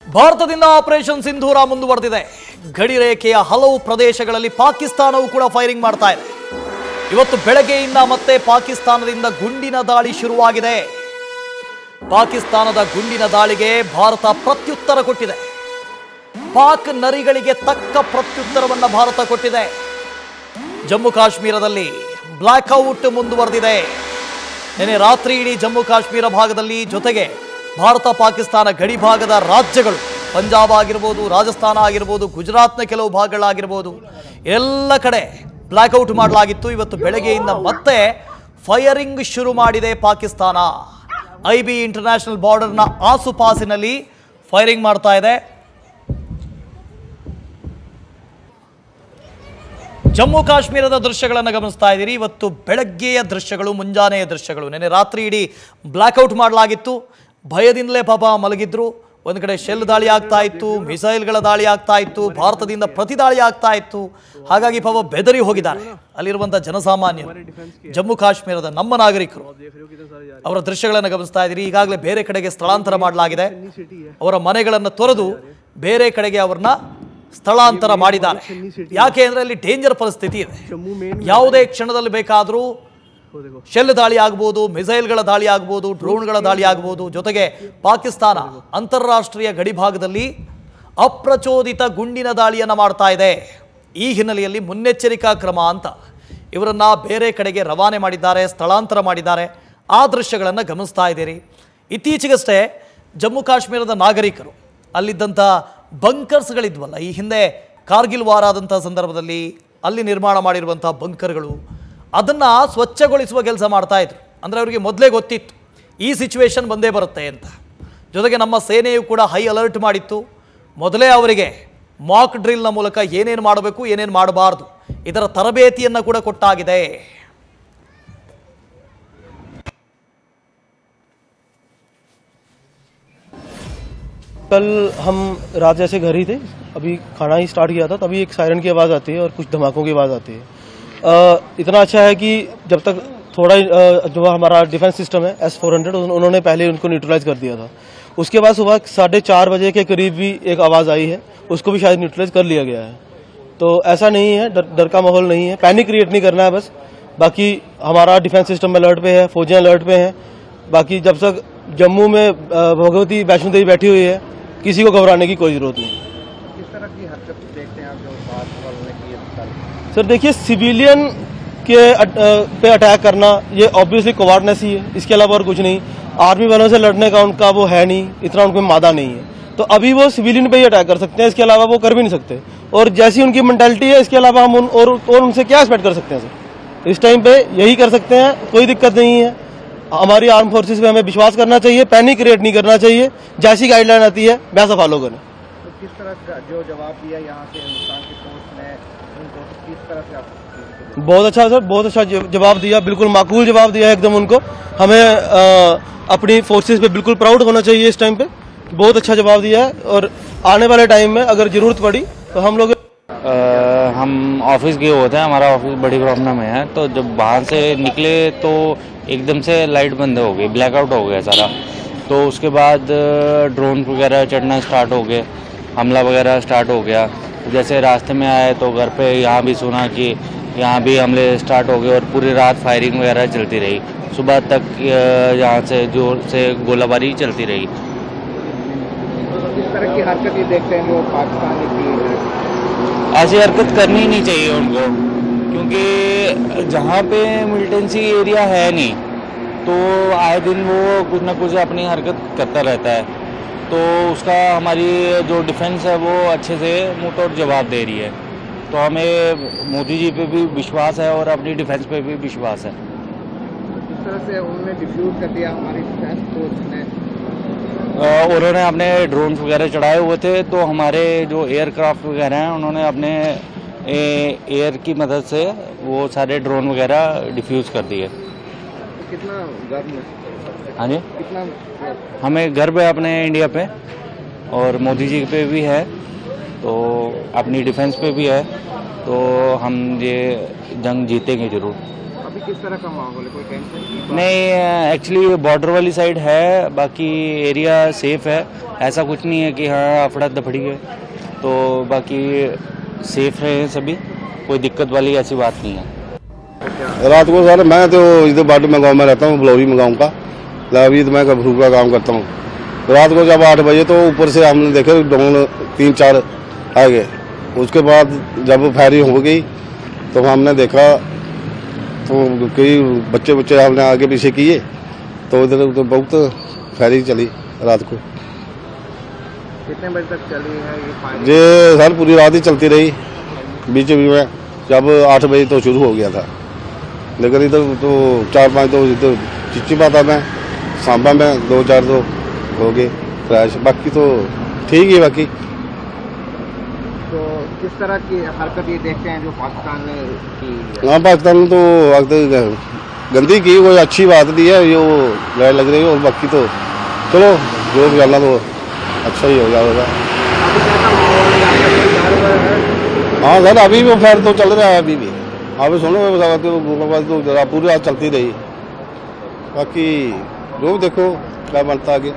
ಭಾರತದಿಂದ ಆಪರೇಷನ್ ಸಿಂಧೂರ ಮುಂದುವರೆದಿದೆ. ಗಡಿ ರೇಖೆಯ ಹಲವು ಪ್ರದೇಶಗಳಲ್ಲಿ ಪಾಕಿಸ್ತಾನವು ಕೂಡ ಫೈರಿಂಗ್ ಮಾಡ್ತಾ ಇದೆ. ಇವತ್ತು ಬೆಳಗ್ಗೆಯಿಂದ ಮತ್ತೆ ಪಾಕಿಸ್ತಾನದಿಂದ ಗುಂಡಿನ ದಾಳಿ ಶುರುವಾಗಿದೆ. ಪಾಕಿಸ್ತಾನದ ಗುಂಡಿನ ದಾಳಿಗೆ ಭಾರತ ಪ್ರತ್ಯುತ್ತರ ಕೊಟ್ಟಿದೆ. ಪಾಕ್ ನರಿಗಳಿಗೆ ತಕ್ಕ ಪ್ರತ್ಯುತ್ತರವನ್ನು ಭಾರತ ಕೊಟ್ಟಿದೆ. ಜಮ್ಮು ಕಾಶ್ಮೀರದಲ್ಲಿ ಬ್ಲಾಕ್ಔಟ್ ಮುಂದುವರೆದಿದೆ. ನಿನ್ನೆ ರಾತ್ರಿ ಇಡೀ ಜಮ್ಮು ಕಾಶ್ಮೀರ ಭಾಗದಲ್ಲಿ, ಜೊತೆಗೆ ಭಾರತ ಪಾಕಿಸ್ತಾನ ಗಡಿ ಭಾಗದ ರಾಜ್ಯಗಳು, ಪಂಜಾಬ್ ಆಗಿರ್ಬೋದು, ರಾಜಸ್ಥಾನ ಆಗಿರ್ಬೋದು, ಗುಜರಾತ್ನ ಕೆಲವು ಭಾಗಗಳಾಗಿರ್ಬೋದು, ಎಲ್ಲ ಕಡೆ ಬ್ಲಾಕ್ಔಟ್ ಮಾಡಲಾಗಿತ್ತು. ಇವತ್ತು ಬೆಳಗ್ಗೆಯಿಂದ ಮತ್ತೆ ಫೈರಿಂಗ್ ಶುರು ಮಾಡಿದೆ ಪಾಕಿಸ್ತಾನ. ಐಬಿ ಇಂಟರ್ನ್ಯಾಷನಲ್ ಬಾರ್ಡರ್ನ ಆಸುಪಾಸಿನಲ್ಲಿ ಫೈರಿಂಗ್ ಮಾಡ್ತಾ ಇದೆ. ಜಮ್ಮು ಕಾಶ್ಮೀರದ ದೃಶ್ಯಗಳನ್ನು ಗಮನಿಸ್ತಾ ಇದ್ದೀರಿ. ಇವತ್ತು ಬೆಳಗ್ಗೆಯ ದೃಶ್ಯಗಳು, ಮುಂಜಾನೆಯ ದೃಶ್ಯಗಳು. ನಿನ್ನೆ ರಾತ್ರಿ ಇಡೀ ಬ್ಲಾಕ್ಔಟ್ ಮಾಡಲಾಗಿತ್ತು. ಭಯದಿಂದಲೇ ಪಾಪ ಮಲಗಿದ್ರು. ಒಂದು ಕಡೆ ಶೆಲ್ ದಾಳಿ ಆಗ್ತಾ ಇತ್ತು, ಮಿಸೈಲ್ಗಳ ದಾಳಿ ಆಗ್ತಾ ಇತ್ತು, ಭಾರತದಿಂದ ಪ್ರತಿ ದಾಳಿ ಆಗ್ತಾ ಇತ್ತು. ಹಾಗಾಗಿ ಪಾಪ ಬೆದರಿ ಹೋಗಿದ್ದಾರೆ ಅಲ್ಲಿರುವಂಥ ಜನಸಾಮಾನ್ಯರು, ಜಮ್ಮು ಕಾಶ್ಮೀರದ ನಮ್ಮ ನಾಗರಿಕರು. ಅವರ ದೃಶ್ಯಗಳನ್ನು ಗಮನಿಸ್ತಾ ಇದ್ದೀರಿ. ಈಗಾಗಲೇ ಬೇರೆ ಕಡೆಗೆ ಸ್ಥಳಾಂತರ ಮಾಡಲಾಗಿದೆ. ಅವರ ಮನೆಗಳನ್ನು ತೊರೆದು ಬೇರೆ ಕಡೆಗೆ ಅವ್ರನ್ನ ಸ್ಥಳಾಂತರ ಮಾಡಿದ್ದಾರೆ. ಯಾಕೆ ಅಂದರೆ ಅಲ್ಲಿ ಡೇಂಜರ್ ಪರಿಸ್ಥಿತಿ ಇದೆ. ಯಾವುದೇ ಕ್ಷಣದಲ್ಲಿ ಬೇಕಾದರೂ ಶೆಲ್ ದಾಳಿ ಆಗ್ಬೋದು, ಮಿಸೈಲ್ಗಳ ದಾಳಿ ಆಗ್ಬೋದು, ಡ್ರೋನ್ಗಳ ದಾಳಿ ಆಗ್ಬೋದು. ಜೊತೆಗೆ ಪಾಕಿಸ್ತಾನ ಅಂತಾರಾಷ್ಟ್ರೀಯ ಗಡಿ ಭಾಗದಲ್ಲಿ ಅಪ್ರಚೋದಿತ ಗುಂಡಿನ ದಾಳಿಯನ್ನು ಮಾಡ್ತಾ ಇದೆ. ಈ ಹಿನ್ನೆಲೆಯಲ್ಲಿ ಮುನ್ನೆಚ್ಚರಿಕಾ ಕ್ರಮ ಅಂತ ಇವರನ್ನ ಬೇರೆ ಕಡೆಗೆ ರವಾನೆ ಮಾಡಿದ್ದಾರೆ, ಸ್ಥಳಾಂತರ ಮಾಡಿದ್ದಾರೆ. ಆ ದೃಶ್ಯಗಳನ್ನು ಗಮನಿಸ್ತಾ ಇದ್ದೀರಿ. ಇತ್ತೀಚೆಗಷ್ಟೇ ಜಮ್ಮು ಕಾಶ್ಮೀರದ ನಾಗರಿಕರು ಅಲ್ಲಿದ್ದಂಥ ಬಂಕರ್ಸ್ಗಳಿದ್ವಲ್ಲ, ಈ ಹಿಂದೆ ಕಾರ್ಗಿಲ್ ವಾರ ಆದಂಥ ಸಂದರ್ಭದಲ್ಲಿ ಅಲ್ಲಿ ನಿರ್ಮಾಣ ಮಾಡಿರುವಂಥ ಬಂಕರ್ಗಳು, ಅದನ್ನು ಸ್ವಚ್ಛಗೊಳಿಸುವ ಕೆಲಸ ಮಾಡ್ತಾ ಇದ್ರು. ಅಂದರೆ ಅವರಿಗೆ ಮೊದಲೇ ಗೊತ್ತಿತ್ತು ಈ ಸಿಚುವೇಶನ್ ಬಂದೇ ಬರುತ್ತೆ ಅಂತ. ಜೊತೆಗೆ ನಮ್ಮ ಸೇನೆಯು ಕೂಡ ಹೈ ಅಲರ್ಟ್ ಮಾಡಿತ್ತು. ಮೊದಲೇ ಅವರಿಗೆ ಮಾಕ್ ಡ್ರಿಲ್ನ ಮೂಲಕ ಏನೇನು ಮಾಡಬೇಕು, ಏನೇನು ಮಾಡಬಾರ್ದು, ಇದರ ತರಬೇತಿಯನ್ನು ಕೂಡ ಕೊಟ್ಟಾಗಿದೆ. कल हम रात जैसे घर ही थे, अभी खाना ही स्टार्ट किया था, तभी एक सायरन की आवाज़ आती है और कुछ धमाकों की आवाज़ आती है। इतना अच्छा है कि जब तक थोड़ा जो हमारा डिफेंस सिस्टम है S-400, उन्होंने पहले उनको न्यूट्रलाइज कर दिया था। उसके बाद सुबह 4:30 बजे के करीब भी एक आवाज़ आई है, उसको भी शायद न्यूट्रलाइज कर लिया गया है। तो ऐसा नहीं है, डर का माहौल नहीं है, पैनिक क्रिएट नहीं करना है बस। बाकी हमारा डिफेंस सिस्टम अलर्ट पे है, फौजियाँ अलर्ट पे हैं। बाकी जब तक जम्मू में भगवती वैष्णो देवी बैठी हुई है, किसी को घबराने की कोई जरूरत नहीं। किस तरह की हरकत देखते हैं आप जो बात बोलने की? सर देखिए, सिविलियन के पे अटैक करना ये ऑब्वियसली कोवार्डनेस ही है, इसके अलावा और कुछ नहीं। आर्मी वालों से लड़ने का उनका वो है नहीं, इतना उनमें मादा नहीं है। तो अभी वो सिविलियन पे ही अटैक कर सकते हैं, इसके अलावा वो कर भी नहीं सकते। और जैसी उनकी मेंटालिटी है, इसके अलावा हम और उनसे क्या एक्सपेक्ट कर सकते हैं सर? इस टाइम पे यही कर सकते हैं, कोई दिक्कत नहीं है। हमारी आर्म फोर्सेस पे हमें विश्वास करना चाहिए, पैनिक क्रिएट नहीं करना चाहिए। जैसी गाइडलाइन आती है वैसा फॉलो करें। तो किस तरह का जो जवाब दिया यहाँ से हिंदुस्तान की फोर्स ने उनको, किस तरह से आप? बहुत अच्छा सर, बहुत अच्छा जवाब दिया, बिल्कुल माकूल जवाब दिया एकदम उनको। हमें अपनी फोर्सेस पे बिल्कुल प्राउड होना चाहिए इस टाइम पे। बहुत अच्छा जवाब दिया है और आने वाले टाइम में अगर जरूरत पड़ी तो हम लोग हम ऑफिस गए होते हैं, हमारा ऑफिस बड़ी प्रॉब्लम है। तो जब बाहर से निकले तो एकदम से लाइट बंद हो गई, ब्लैकआउट हो गया सारा। तो उसके बाद ड्रोन वगैरह चढ़ना स्टार्ट हो गए, हमला वगैरह स्टार्ट हो गया। जैसे रास्ते में आए तो घर पे यहाँ भी सुना कि यहाँ भी हमले स्टार्ट हो गए और पूरी रात फायरिंग वगैरह चलती रही। सुबह तक यहाँ से जोर से गोलाबारी चलती रही। किस तरह की हरकत ये देखते हैं जो पाकिस्तानी की? ऐसी हरकत करनी ही नहीं चाहिए उनको, क्योंकि जहाँ पे मिलिटेंसी एरिया है नहीं तो आए दिन वो कुछ ना कुछ अपनी हरकत करता रहता है। तो उसका हमारी जो डिफेंस है वो अच्छे से मुंह तोड़ जवाब दे रही है। तो हमें मोदी जी पे भी विश्वास है और अपनी डिफेंस पे भी विश्वास है। किस तरह से उन्होंने डिफ्यूज कर दिया हमारी डिफेंस फोर्स ने? उन्होंने अपने ड्रोन वगैरह चढ़ाए हुए थे, तो हमारे जो एयरक्राफ्ट वगैरह हैं उन्होंने अपने एयर की मदद से वो सारे ड्रोन वगैरह डिफ्यूज कर दिए। कितना गर्व? हाँ जी, कितना हमें गर्व है अपने इंडिया पे और मोदी जी पे भी है, तो अपनी डिफेंस पे भी है। तो हम ये जंग जीतेंगे जरूर। अभी किस तरह का माहौल है, कोई टेंशन की बात? नहीं, एक्चुअली बॉर्डर वाली साइड है, बाकी एरिया सेफ है, ऐसा कुछ नहीं है कि हाँ अफड़ा दफड़ी है, तो बाकी सेफ है सभी, कोई दिक्कत वाली ऐसी बात नहीं है। रात को सर मैं तो इधर बाडू में गाँव में रहता हूँ, बलौरी में गाँव का, अभी तो मैं फ्रूट का काम करता हूँ। रात को जब 8 बजे तो ऊपर से हमने देखे ड्रोन 3-4 आ गए। उसके बाद जब फायरिंग हो गई तो हमने देखा तो कई बच्चे हमने आगे पीछे किए, तो इधर तो बहुत फायरिंग चली रात को। कितने बजे तक चली है ये फायरिंग? ये सर पूरी रात ही चलती रही, बीच में जब 8 बजे तो शुरू हो गया था, लेकिन इधर तो 4-5 तो इधर चिचिपा था में, सांबा में 2-4 तो हो गए क्रैश, बाकी तो ठीक ही। बाकी तो किस तरह की हरकत ये देखते हैं जो पाकिस्तान ने की? हाँ, पाकिस्तान में तो गंदी की, कोई अच्छी बात नहीं है, ये लड़ लग रही है, और बाकी तो चलो जो भी करना तो अच्छा ही हो जाएगा। हाँ सर, अभी भी फैर तो चल रहा है, अभी भी अभी सुनो तो जरा पूरी रात चलती रही, बाकी जो देखो क्या बनता आगे।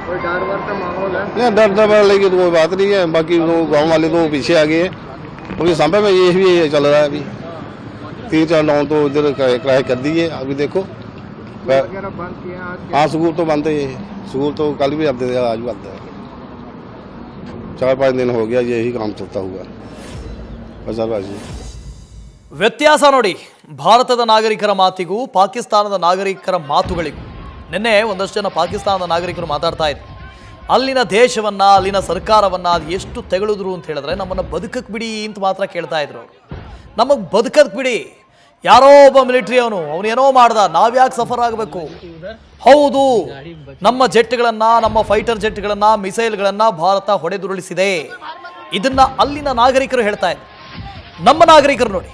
कोई डर वर का माहौल है? नहीं, डर वाले तो कोई बात नहीं है, बाकी तो गाँव वाले तो पीछे आ गए हैं, क्योंकि सांबे में ये भी चल रहा है अभी, 3-4 नाव तो इधर किराए कर दिए। अभी देखो वगैरह बंद किए आज? हाँ, स्कूल तो बंद है, स्कूल तो कल भी आते थे, आज भी आते हैं, 4-5 दिन हो गया यही काम चलता हुआ बजारबाजी। ವ್ಯತ್ಯಾಸ ನೋಡಿ, ಭಾರತದ ನಾಗರಿಕರ ಮಾತಿಗೂ ಪಾಕಿಸ್ತಾನದ ನಾಗರಿಕರ ಮಾತುಗಳಿಗೂ. ನಿನ್ನೆ ಒಂದಷ್ಟು ಜನ ಪಾಕಿಸ್ತಾನದ ನಾಗರಿಕರು ಮಾತಾಡ್ತಾ ಇದ್ರು, ಅಲ್ಲಿನ ದೇಶವನ್ನ, ಅಲ್ಲಿನ ಸರ್ಕಾರವನ್ನ ಅದು ಎಷ್ಟು ತೆಗಳಿದ್ರು ಅಂತ ಹೇಳಿದ್ರೆ, ನಮ್ಮನ್ನು ಬದುಕಕ್ಕೆ ಬಿಡಿ ಅಂತ ಮಾತ್ರ ಕೇಳ್ತಾ ಇದ್ರು. ನಮಗೆ ಬದುಕಕ್ಕೆ ಬಿಡಿ, ಯಾರೋ ಒಬ್ಬ ಮಿಲಿಟರಿ ಅವನೇನೋ ಮಾಡ್ದ, ನಾವ್ಯಾಕೆ ಸಫರ್ ಆಗಬೇಕು? ಹೌದು, ನಮ್ಮ ಜೆಟ್ಗಳನ್ನು, ನಮ್ಮ ಫೈಟರ್ ಜೆಟ್ಗಳನ್ನು, ಮಿಸೈಲ್ಗಳನ್ನು ಭಾರತ ಹೊಡೆದುರುಳಿಸಿದೆ. ಇದನ್ನ ಅಲ್ಲಿನ ನಾಗರಿಕರು ಹೇಳ್ತಾ ಇದ್ರು. ನಮ್ಮ ನಾಗರಿಕರು ನೋಡಿ,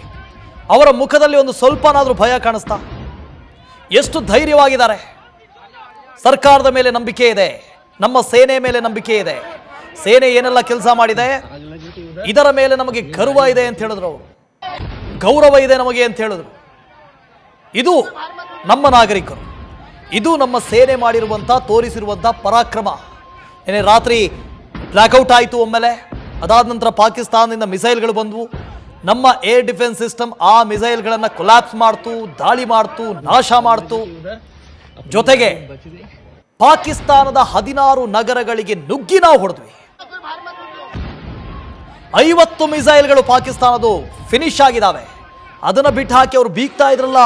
ಅವರ ಮುಖದಲ್ಲಿ ಒಂದು ಸ್ವಲ್ಪನಾದರೂ ಭಯ ಕಾಣಿಸ್ತಾ? ಎಷ್ಟು ಧೈರ್ಯವಾಗಿದ್ದಾರೆ. ಸರ್ಕಾರದ ಮೇಲೆ ನಂಬಿಕೆ ಇದೆ, ನಮ್ಮ ಸೇನೆ ಮೇಲೆ ನಂಬಿಕೆ ಇದೆ, ಸೇನೆ ಏನೆಲ್ಲ ಕೆಲಸ ಮಾಡಿದೆ ಇದರ ಮೇಲೆ ನಮಗೆ ಗರ್ವ ಇದೆ ಅಂತ ಹೇಳಿದ್ರು ಅವರು, ಗೌರವ ಇದೆ ನಮಗೆ ಅಂತ ಹೇಳಿದ್ರು. ಇದು ನಮ್ಮ ನಾಗರಿಕರು, ಇದು ನಮ್ಮ ಸೇನೆ ಮಾಡಿರುವಂಥ, ತೋರಿಸಿರುವಂಥ ಪರಾಕ್ರಮ. ಏನೇ ರಾತ್ರಿ ಬ್ಲ್ಯಾಕ್ಔಟ್ ಆಯಿತು ಒಮ್ಮೆಲೆ, ಅದಾದ ನಂತರ ಪಾಕಿಸ್ತಾನದಿಂದ ಮಿಸೈಲ್ಗಳು ಬಂದವು, ನಮ್ಮ ಏರ್ ಡಿಫೆನ್ಸ್ ಸಿಸ್ಟಮ್ ಆ ಮಿಸೈಲ್ಗಳನ್ನು ಕೊಲ್ಯಾಪ್ಸ್ ಮಾಡ್ತು, ದಾಳಿ ಮಾಡ್ತು, ನಾಶ ಮಾಡ್ತು. ಜೊತೆಗೆ ಪಾಕಿಸ್ತಾನದ 16 ನಗರಗಳಿಗೆ ನುಗ್ಗಿ ನಾವು ಹೊಡೆದ್ವಿ. 50 ಮಿಸೈಲ್ಗಳು ಪಾಕಿಸ್ತಾನದು ಫಿನಿಶ್ ಆಗಿದ್ದಾವೆ. ಅದನ್ನ ಬಿಟ್ಟು ಹಾಕಿ ಅವರು ಬೀಗ್ತಾ ಇದ್ರಲ್ಲ,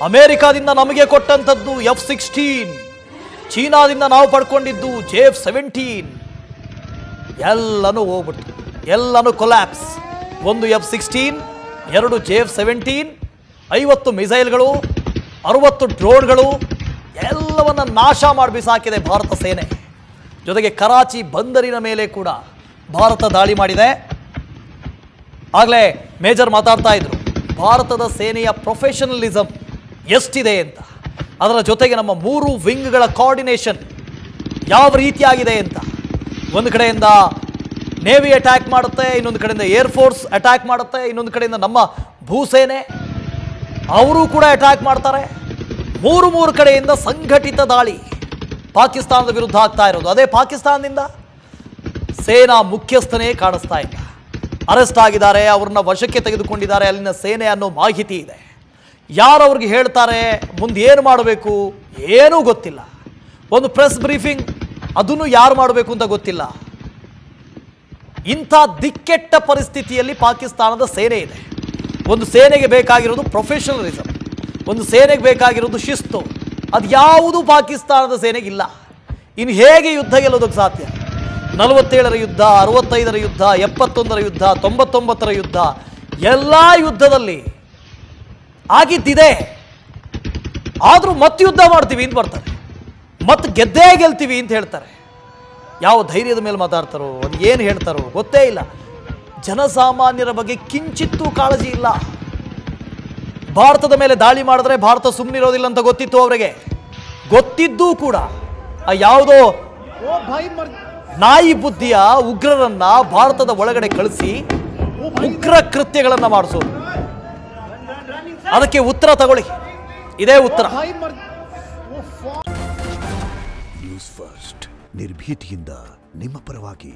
ಅಮೆರಿಕಾದಿಂದ ನಮಗೆ ಕೊಟ್ಟಂಥದ್ದು F-16, ಚೀನಾದಿಂದ ನಾವು ಪಡ್ಕೊಂಡಿದ್ದು JF-17, ಎಲ್ಲನೂ ಹೋಗ್ಬಿಡ್ತು, ಎಲ್ಲನೂ ಕೊಲ್ಯಾಪ್ಸ್. 1 F-16, 2 JF-17, 50 ಮಿಸೈಲ್ಗಳು, 60 ಡ್ರೋನ್ಗಳು, ಎಲ್ಲವನ್ನ ನಾಶ ಮಾಡಿ ಬಿಸಾಕಿದೆ ಭಾರತ ಸೇನೆ. ಜೊತೆಗೆ ಕರಾಚಿ ಬಂದರಿನ ಮೇಲೆ ಕೂಡ ಭಾರತ ದಾಳಿ ಮಾಡಿದೆ. ಆಗಲೇ ಮೇಜರ್ ಮಾತಾಡ್ತಾ ಇದ್ರು, ಭಾರತದ ಸೇನೆಯ ಪ್ರೊಫೆಷನಲಿಸಮ್ ಎಷ್ಟಿದೆ ಅಂತ, ಅದರ ಜೊತೆಗೆ ನಮ್ಮ 3 ವಿಂಗ್ಗಳ ಕೋಆರ್ಡಿನೇಷನ್ ಯಾವ ರೀತಿಯಾಗಿದೆ ಅಂತ. ಒಂದು ಕಡೆಯಿಂದ ನೇವಿ ಅಟ್ಯಾಕ್ ಮಾಡುತ್ತೆ, ಇನ್ನೊಂದು ಕಡೆಯಿಂದ ಏರ್ಫೋರ್ಸ್ ಅಟ್ಯಾಕ್ ಮಾಡುತ್ತೆ, ಇನ್ನೊಂದು ಕಡೆಯಿಂದ ನಮ್ಮ ಭೂಸೇನೆ ಅವರು ಕೂಡ ಅಟ್ಯಾಕ್ ಮಾಡ್ತಾರೆ. 3 ಕಡೆಯಿಂದ ಸಂಘಟಿತ ದಾಳಿ ಪಾಕಿಸ್ತಾನದ ವಿರುದ್ಧ ಆಗ್ತಾ ಇರೋದು. ಅದೇ ಪಾಕಿಸ್ತಾನದಿಂದ ಸೇನಾ ಮುಖ್ಯಸ್ಥನೇ ಕಾಣಿಸ್ತಾ ಇಲ್ಲ, ಅರೆಸ್ಟ್ ಆಗಿದ್ದಾರೆ, ಅವ್ರನ್ನ ವಶಕ್ಕೆ ತೆಗೆದುಕೊಂಡಿದ್ದಾರೆ ಅಲ್ಲಿನ ಸೇನೆ ಅನ್ನೋ ಮಾಹಿತಿ ಇದೆ. ಯಾರು ಅವ್ರಿಗೆ ಹೇಳ್ತಾರೆ ಮುಂದೆ ಏನು ಮಾಡಬೇಕು ಏನೂ ಗೊತ್ತಿಲ್ಲ. ಒಂದು ಪ್ರೆಸ್ ಬ್ರೀಫಿಂಗ್ ಅದನ್ನು ಯಾರು ಮಾಡಬೇಕು ಅಂತ ಗೊತ್ತಿಲ್ಲ. ಇಂಥ ದಿಕ್ಕೆಟ್ಟ ಪರಿಸ್ಥಿತಿಯಲ್ಲಿ ಪಾಕಿಸ್ತಾನದ ಸೇನೆ ಇದೆ. ಒಂದು ಸೇನೆಗೆ ಬೇಕಾಗಿರೋದು ಪ್ರೊಫೆಷನಲಿಸಮ್, ಒಂದು ಸೇನೆಗೆ ಬೇಕಾಗಿರೋದು ಶಿಸ್ತು, ಅದು ಯಾವುದು ಪಾಕಿಸ್ತಾನದ ಸೇನೆಗಿಲ್ಲ. ಇನ್ನು ಹೇಗೆ ಯುದ್ಧ ಗೆಲ್ಲೋದಕ್ಕೆ ಸಾಧ್ಯ? 47ರ ಯುದ್ಧ, 65ರ ಯುದ್ಧ, 71ರ ಯುದ್ಧ, 99ರ ಯುದ್ಧ, ಎಲ್ಲ ಯುದ್ಧದಲ್ಲಿ ಆಗಿದ್ದಿದೆ. ಆದರೂ ಮತ್ತೆ ಯುದ್ಧ ಮಾಡ್ತೀವಿ ಅಂತ ಬರ್ತಾರೆ, ಮತ್ತೆ ಗೆದ್ದೇ ಗೆಲ್ತೀವಿ ಅಂತ ಹೇಳ್ತಾರೆ. ಯಾವ ಧೈರ್ಯದ ಮೇಲೆ ಮಾತಾಡ್ತಾರೋ, ಅದು ಏನು ಹೇಳ್ತಾರೋ ಗೊತ್ತೇ ಇಲ್ಲ. ಜನಸಾಮಾನ್ಯರ ಬಗ್ಗೆ ಕಿಂಚಿತ್ತೂ ಕಾಳಜಿ ಇಲ್ಲ. ಭಾರತದ ಮೇಲೆ ದಾಳಿ ಮಾಡಿದ್ರೆ ಭಾರತ ಸುಮ್ಮನಿರೋದಿಲ್ಲ ಅಂತ ಗೊತ್ತಿತ್ತು ಅವರಿಗೆ. ಗೊತ್ತಿದ್ದೂ ಕೂಡ ಆ ಯಾವುದೋ ನಾಯಿ ಬುದ್ಧಿಯ ಉಗ್ರರನ್ನ ಭಾರತದ ಒಳಗಡೆ ಕಳಿಸಿ ಉಗ್ರ ಕೃತ್ಯಗಳನ್ನು ಮಾಡಿಸೋದು. ಅದಕ್ಕೆ ಉತ್ತರ ತಗೊಳ್ಳಿ, ಇದೇ ಉತ್ತರ. ನ್ಯೂಸ್ ಫಸ್ಟ್ ನಿರ್ಭೀತಿಯಿಂದ ನಿಮ್ಮ ಪರವಾಗಿ.